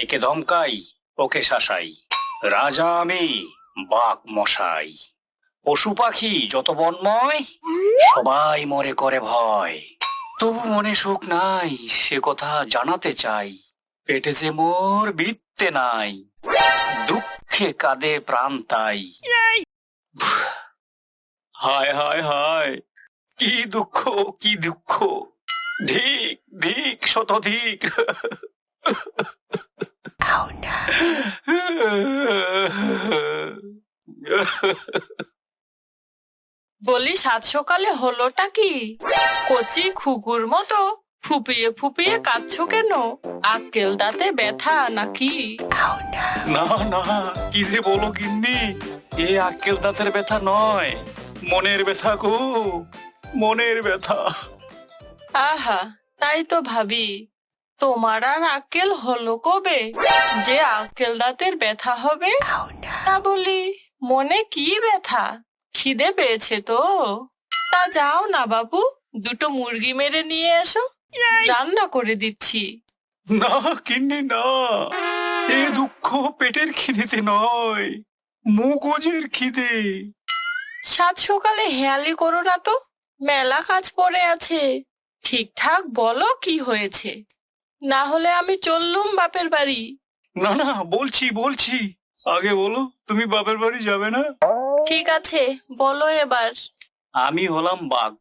একে ধমকাই, ওকে শাসাই, রাজা আমি, বাঘ মশাই। পশু পাখি যত বনময়, সবাই মরে করে ভয়। তবু মনে সুখ নাই, সে কথা জানাতে চাই। পেটে যে মোর বিত্তে নাই, দুঃখে কাঁদে প্রাণ তাই। হায় হায় হায়, কি দুঃখ, কি দুঃখ! ধিক ধিক শতধিক! বলি সাত সকালে হলোটা কি? কচি খুকুর মতো ফুপিয়ে ফুপিয়ে কাঁদছো কেন? আক্কেল দাঁতে ব্যথা নাকি? না না, কি যে বলো গিন্নি, এ আক্কেল দাঁতের ব্যথা নয়, মনের ব্যথা গো, মনের ব্যথা। আহা, তাই তো ভাবি, তোমার আর আক্কেল হলো কবে যে আক্কেল দাঁতের ব্যথা হবে? তা বলি, মনে কি ব্যথা? খিদে পেয়েছে তো? তা যাও না বাবু, দুটো মুরগি মেরে নিয়ে এসো, রান্না করে দিচ্ছি। না গিন্নি না, এ দুঃখ পেটের খিদেতে নয়, মগজের খিদে। সাত সকালে হেয়ালি করো না তো, মেলা কাজ পড়ে আছে। ঠিকঠাক বলো কি হয়েছে, না হলে আমি চললুম বাপের বাড়ি। না না, বলছি বলছি, আগে বলো, তুমি বাপের বাড়ি যাবে না? ঠিক আছে, বলো এবার। আমি হলাম বাঘ,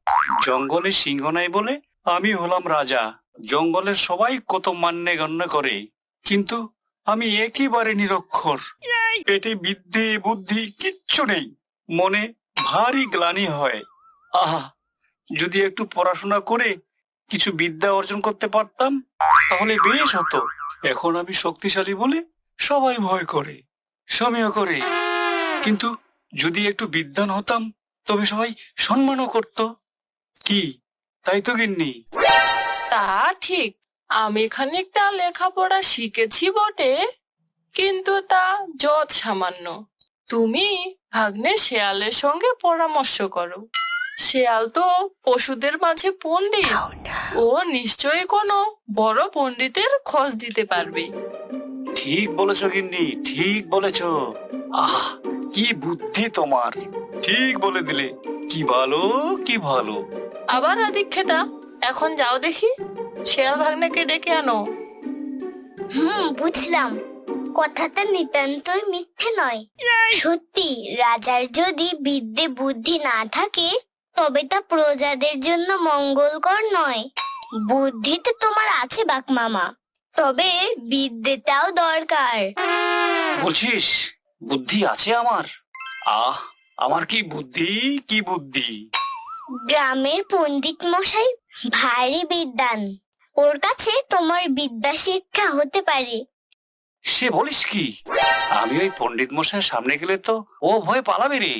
জঙ্গলে সিংহ নাই বলে আমি হলাম রাজা। জঙ্গলের সবাই কত মান্য গণ্য করে, কিন্তু আমি একেবারে নিরক্ষর। পেটে বিদ্যে বুদ্ধি কিচ্ছু নেই, মনে ভারী গ্লানি হয়। আহা, যদি একটু পড়াশোনা করে কিছু বিদ্যা অর্জন করতে পারতাম, তাহলে বেশ হতো। এখন আমি শক্তিশালী বলে সবাই ভয় করে, স্বামীও করে। কিন্তু যদি একটু বিদ্বান হতাম, তবে সবাই সম্মানও করত। কি, তাই তো গিন্নি? তা ঠিক, আমি খানিকটা লেখাপড়া শিখেছি বটে, কিন্তু তা যৎ সামান্য। তুমি ভাগ্নে শেয়ালের সঙ্গে পরামর্শ করো। শেয়াল তো পশুদের মাঝে পণ্ডিত, ও নিশ্চয়ই কোনো বড় পণ্ডিতের খোঁজ দিতে পারবে। ঠিক বলেছ গিন্নি, ঠিক বলেছ। আহ, কি বুদ্ধি তোমার! ঠিক বলে দিলে, কি ভালো, কি ভালো। আবার আদিক্ষেতা, এখন যাও দেখি, শেয়াল ভাগ্নেকে ডেকে আনো। বুঝলাম, কথাটা নিতান্তই মিথ্যে নয়। সত্যি, রাজার যদি বিদ্যে বুদ্ধি না থাকে, তবে তা প্রজাদের জন্য মঙ্গলকর নয়। বুদ্ধি তো তোমার আছে বাক মামা, তবে বিদ্যেটাও দরকার। বলছিস বুদ্ধি আছে আমার? আহ, আমার কি বুদ্ধি, কি বুদ্ধি! গ্রামের পণ্ডিত মশাই ভারী বিদ্বান, ওর কাছে তোমার বিদ্যা শিক্ষা হতে পারে। সে বলিস কি? আমি ওই পণ্ডিত মশাইয়ের সামনে গেলে তো ও ভয় পালাবে রে।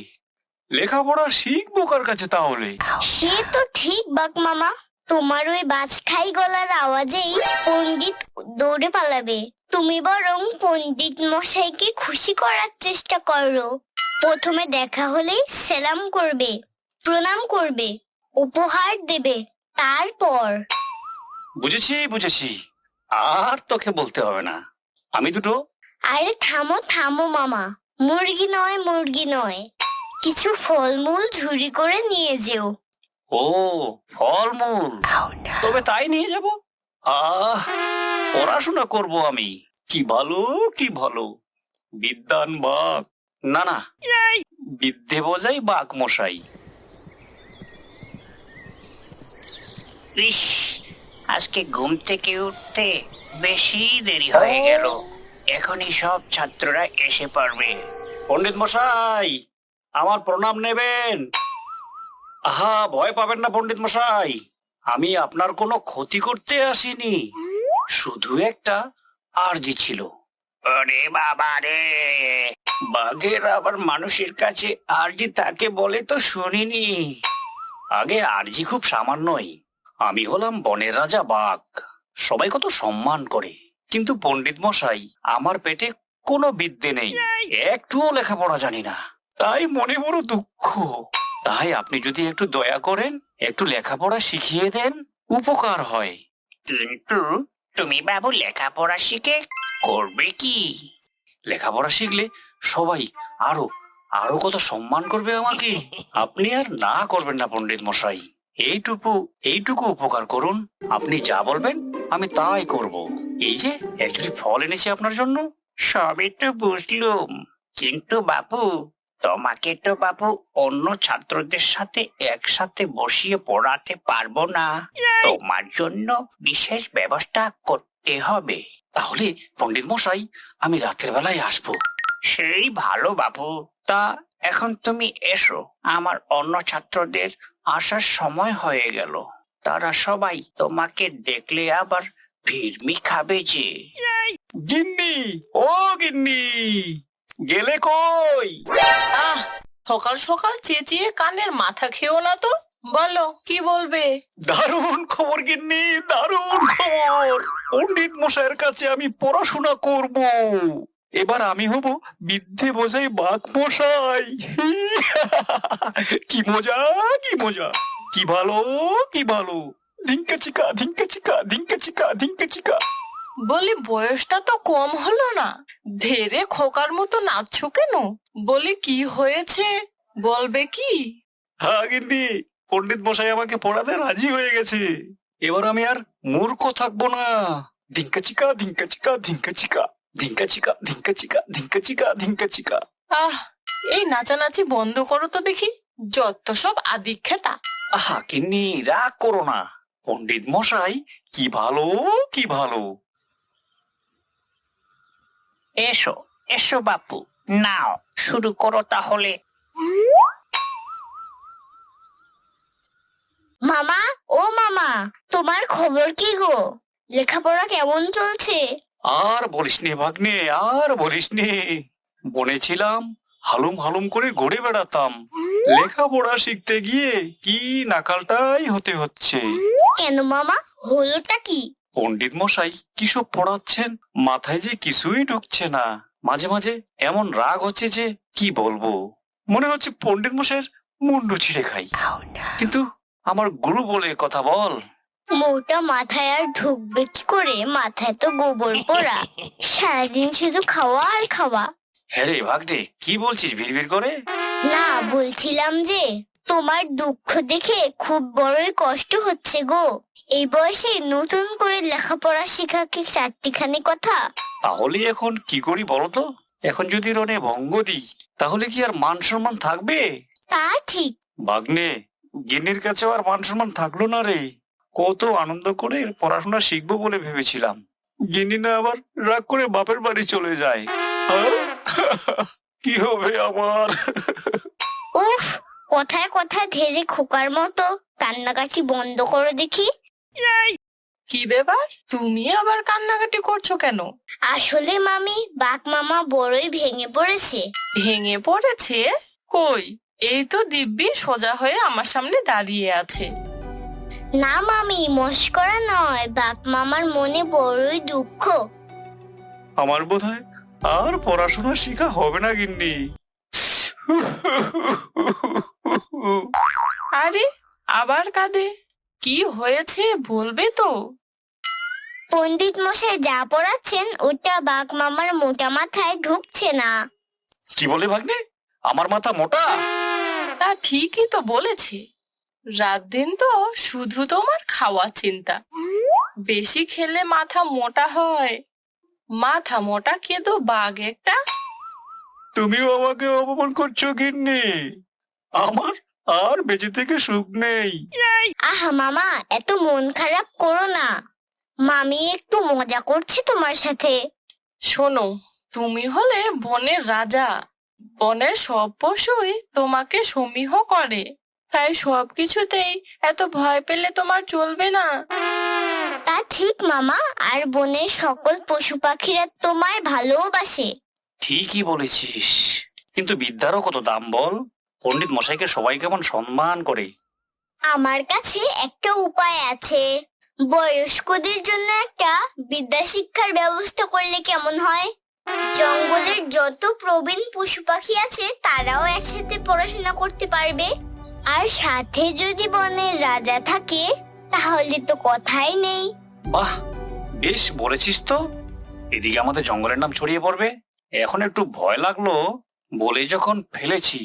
লেখাপড়া শিখবো কার কাছে তাহলে? সে তো ঠিক বাক মামা, তোমার ওই বাজখাই গলার আওয়াজেই পণ্ডিত দৌড়ে পালাবে। তুমি বরং পণ্ডিত মশাইকে খুশি করার চেষ্টা করো। প্রথমে দেখা হলেই সেলাম করবে, প্রণাম করবে, উপহার দেবে, তারপর। বুঝেছি বুঝেছি, আর তোকে বলতে হবে না। আমি দুটো আরে থামো থামো মামা, মুরগি নয় মুরগি নয়, কিছু ফলমূল ঝুরি করে নিয়ে যেও। ও, ফলমূল, তবে তাই নিয়ে যাব। আহ, পড়াশোনা করব আমি। কি ভালো, কি ভালো! বিদ্বান বাঘ, না না, বিদ্যে বোঝাই বাঘ মশাই। ইস, আজকে ঘুম থেকে উঠতে বেশি দেরি হয়ে গেল। এখনই সব ছাত্ররা এসে পড়বে। পণ্ডিত মশাই, আমার প্রণাম নেবেন। আহা, ভয় পাবেন না পণ্ডিত মশাই, আমি আপনার কোনো ক্ষতি করতে আসিনি, শুধু একটা আরজি ছিল। ওরে বাবা রে, বাঘের আবার মানুষের কাছে আরজি তাকে বলে তো শুনিনি। আগে আরজি খুব সামান্যই। আমি হলাম বনের রাজা বাঘ, সবাই কত সম্মান করে। কিন্তু পণ্ডিত মশাই, আমার পেটে কোনো বিদ্যে নেই, একটুও লেখাপড়া জানি না, তাই মনে বড় দুঃখ। তাই আপনি যদি একটু দয়া করেন, একটু লেখাপড়া শিখিয়ে দেন, উপকার হয়। কিন্তু তুমি বাবু লেখাপড়া শিখে করবে কি? লেখাপড়া শিখলে সবাই আরো আরো কত সম্মান করবে আমাকে। আপনি আর না করবেন না পণ্ডিত মশাই, এইটুকু এইটুকু উপকার করুন। আপনি যা বলবেন আমি তাই করব। এই যে একজুড়ি ফল এনেছি আপনার জন্য। সবই তো বুঝলুম, কিন্তু বাবু, তোমাকে তো বাবু অন্য ছাত্রদের সাথে একসাথে বসিয়ে পড়াতে পারবো না। তোমার জন্য বিশেষ ব্যবস্থা করতে হবে। তাহলে পণ্ডিত মশাই আমি রাতের বেলায় আসবো। সেই ভালো বাবু। তা এখন তুমি এসো, আমার অন্য ছাত্রদের আসার সময় হয়ে গেল। তারা সবাই তোমাকে দেখলে আবার ভিড়মি খাবে যে। গিন্নি, ও গিন্নি, গেলে কই? আহ, সকাল সকাল চেঁচিয়ে কানের মাথা খেও না তো। বলো কি বলবে? দারুণ খবর গিন্নি, দারুণ খবর। পণ্ডিত মশাইয়ের কাছে আমি পড়াশোনা করব। এবার আমি হব বিদ্যে বোঝাই বাঘ মশাই। কি মজা, কি মজা, কি ভালো, কি ভালো। ধিঙ্কা চিকা, ধিঙ্কা চিকা, ধিঙ্কা চিকা, ধিঙ্কা চিকা। বলি বয়সটা তো কম হলো না, ধেরে খোকার মতো নাচছো কেন? বলি কি হয়েছে, বলবে কি? হ্যাঁ গিন্নি, পণ্ডিত মশাই আমাকে পড়াতে রাজি হয়ে গেছে। এবার আমি আর মূর্খ থাকবো না। ধিঙ্কা চিকা, ধিঙ্কা চিকা, ধিঙ্কা চিকা, ধিঙ্কা চিকা, ধিঙ্কা চিকা, ধিঙ্কা চিকা, ধিঙ্কা চিকা। আহ, এই নাচানাচি বন্ধ করো তো দেখি, যত সব আদিক্ষেতা। আহা গিন্নি, রাগ করো না। পণ্ডিত মশাই কি ভালো, কি ভালো। এসো এসো বাপু, নাও শুরু করো তাহলে। মামা, ও মামা, তোমার খবর কি গো? লেখাপড়া কেমন চলছে? আর বলিস নে ভাগ্নে, আর বলিস নে। বনে ছিলাম, হালুম হালুম করে ঘুরে বেড়াতাম। লেখাপড়া শিখতে গিয়ে কি নাকালটাই হতে হচ্ছে। কেন মামা, হলোটা কি? পণ্ডিত মশাই কিসব পড়াচ্ছেন, মাথায় যে কিছুই ঢুকছে না। মাঝে মাঝে এমন রাগ হচ্ছে যে কি বলবো। মনে হচ্ছে পণ্ডিত মশাইয়ের মুন্ডু ছিঁড়ে খাই। কিন্তু আমার গুরু বলে কথা বল। মোটা মাথায় আর ঢুকবে কি করে? মাথায় তো গোবর পোড়া, সারাদিন শুধু খাওয়া আর খাওয়া। হ্যাঁ রে ভাগ্নে, কি বলছিস ভিড় করে? না, বলছিলাম যে তোমার দুঃখ দেখে খুব বড়ই কষ্ট হচ্ছে গো। এই বয়সে নতুন করে লেখাপড়া শেখা কি চারটিখানি কথা? তাহলে এখন কি করি বলতো? এখন যদি রনে ভঙ্গ দিই তাহলে কি আর মান সম্মান থাকবে? তা ঠিক। ভাগ্নে, গিন্নির কাছেও আর মান সম্মান থাকলো না রে। কত আনন্দ করে পড়াশোনা শিখবো বলে ভেবেছিলাম, গিন্নি না আবার রাগ করে বাপের বাড়ি চলে যায়। আর কি হবে আমার? উফ, কথায় কথায় ধেরে খোকার মতো কান্নাকাটি বন্ধ করো দেখি। কি ব্যাপার, তুমি আবার কান্নাকাটি করছো কেন? আসলে মামি, বাঘ মামা বড়ই ভেঙে পড়েছে। ভেঙে পড়েছে? কই, এই তো দিব্যি সোজা হয়ে আমার সামনে দাঁড়িয়ে আছে। না মামি, মস্করা নয়, বাঘ মামার মনে বড়ই দুঃখ। আমার বোধহয় আর পড়াশোনা শেখা হবে না গিন্নি। আরে, আবার কাঁদে? কি হয়েছে বলবে তো? পণ্ডিত মশাই যা পড়াচ্ছেন ওটা বাঘ মামার মোটা মাথায় ঢুকছে না। কি বলে ভাগ্নে, আমার মাথা মোটা? তা ঠিকই তো বলেছে। রাত দিন তো শুধু তোমার খাওয়া চিন্তা। বেশি খেলে মাথা মোটা হয়। মাথা মোটা কে তো বাঘ একটা। তুমিও আমাকে অপমান করছো গিন্নি। আমার আর বেঁচে থেকে সুখ নেই। আহা মামা, এত মন খারাপ করো না। মামি একটু মজা করছে তোমার সাথে। শোনো, তুমি হলে বনের রাজা। বনের সব পশুই তোমাকে সমীহ করে, তাই সবকিছুতেই এত ভয় পেলে তোমার চলবে না। তা ঠিক মামা, আর বনের সকল পশু পাখিরা তোমায় ভালোবাসে। ঠিকই বলেছিস, কিন্তু বিদ্যারও কত দাম বল। পণ্ডিত মশাইকে সবাই কেমন সম্মান করে। আমার কাছে একটা উপায় আছে। বয়স্কদের জন্য একটা বিদ্যা শিক্ষার ব্যবস্থা করলে কেমন হয়? জঙ্গলের যত প্রবীণ পশু পাখি আছে তারাও একসাথে পড়াশোনা করতে পারবে। আর সাথে যদি বনের রাজা থাকে তাহলে তো কথাই নেই। বাহ, বেশ বলেছিস তো। এদিকে আমাদের জঙ্গলের নাম ছড়িয়ে পড়বে। এখন একটু ভয় লাগলো, বলে যখন ফেলেছি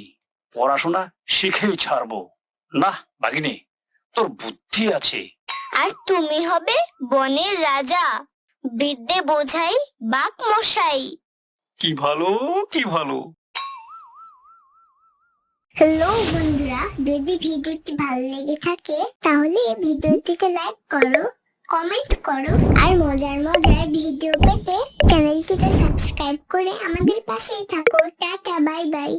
পড়াশোনা শিখেই ছাড়বো। না বাঘিনী, তোর বুদ্ধি আছে। আর তুমি হবে বনের রাজা, বিদ্যে বোঝাই বাঘ মশাই। কি ভালো, কি ভালো। হ্যালো বন্ধুরা, যদি ভিডিওটি ভালো লেগে থাকে তাহলে ভিডিওটিকে লাইক করো, কমেন্ট করো, আর মজার মজার ভিডিও পেতে চ্যানেলটিকে সাবস্ক্রাইব করে আমাদের পাশেই থাকো। Tata, bye bye.